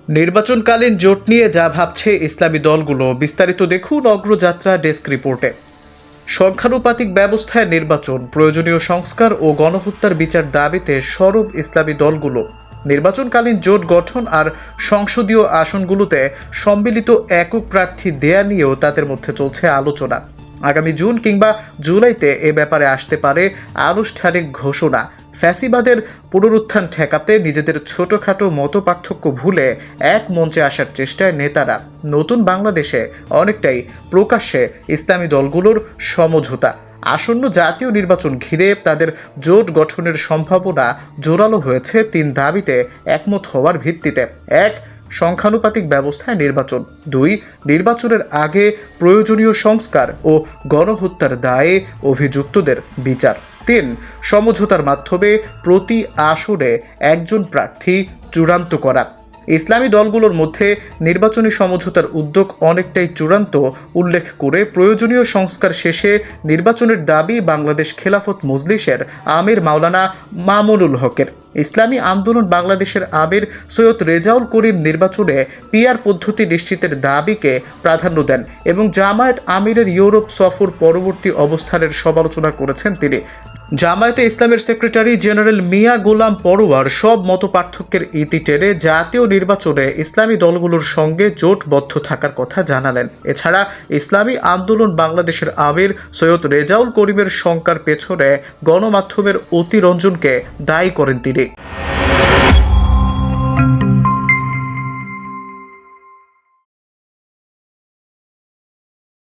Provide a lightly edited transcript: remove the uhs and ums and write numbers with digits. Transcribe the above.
নির্বাচনকালীন জোট নিয়ে যা ভাবছে ইসলামী দলগুলো, বিস্তারিত দেখুন অগ্রযাত্রা ডেস্ক রিপোর্টে। সংখ্যানুপাতিক ব্যবস্থায় নির্বাচন, প্রয়োজনীয় সংস্কার ও গণহত্যার বিচার দাবিতে সরব ইসলামী দলগুলো নির্বাচনকালীন জোট গঠন আর সংসদীয় আসনগুলোতে সম্মিলিত একক প্রার্থী দেয়া নিয়েও তাদের মধ্যে চলছে আলোচনা। আগামী জুন কিংবা জুলাইতে এ ব্যাপারে আসতে পারে আনুষ্ঠানিক ঘোষণা। ফ্যাসিবাদের পুনরুত্থান ঠেকাতে নিজেদের ছোটখাটো মতপার্থক্য ভুলে এক মঞ্চে আসার চেষ্টায় নেতারা নতুন বাংলাদেশে অনেকটাই প্রকাশ্যে ইসলামী দলগুলোর সমঝোতা। আসন্ন জাতীয় নির্বাচন ঘিরে তাদের জোট গঠনের সম্ভাবনা জোরালো হয়েছে তিন দাবিতে একমত হওয়ার ভিত্তিতে। এক, সংখ্যানুপাতিক ব্যবস্থায় নির্বাচন। দুই, নির্বাচনের আগে প্রয়োজনীয় সংস্কার ও গণহত্যার দায়ে অভিযুক্তদের বিচার। তিন, সমঝোতার মাধ্যমে প্রতি আসনে একজন প্রার্থী চূড়ান্ত করা। ইসলামী দলগুলোর মধ্যে নির্বাচনী সমঝোতার উদ্যোগ অনেকটাই চূড়ান্ত উল্লেখ করে প্রয়োজনীয় সংস্কার শেষে নির্বাচনের দাবি বাংলাদেশ খেলাফত মজলিসের আমির মাওলানা মামুনুল হকের। ইসলামী আন্দোলন বাংলাদেশের আমির সৈয়দ রেজাউল করিম নির্বাচনে পিআর পদ্ধতি নিশ্চিতের দাবিকে প্রাধান্য দেন এবং জামায়াত আমিরের ইউরোপ সফর পরবর্তী অবস্থানের সমালোচনা করেছেন তিনি। জামায়াতে ইসলামের সেক্রেটারি জেনারেল মিয়া গোলাম পরোয়ার সব মতপার্থক্যের ইতি টেনে জাতীয় নির্বাচনে ইসলামী দলগুলোর সঙ্গে জোটবদ্ধ থাকার কথা জানালেন। এছাড়া ইসলামী আন্দোলন বাংলাদেশের আমির সৈয়দ রেজাউল করিমের শঙ্কার পেছনে গণমাধ্যমের অতিরঞ্জনকে দায়ী করেন তিনি।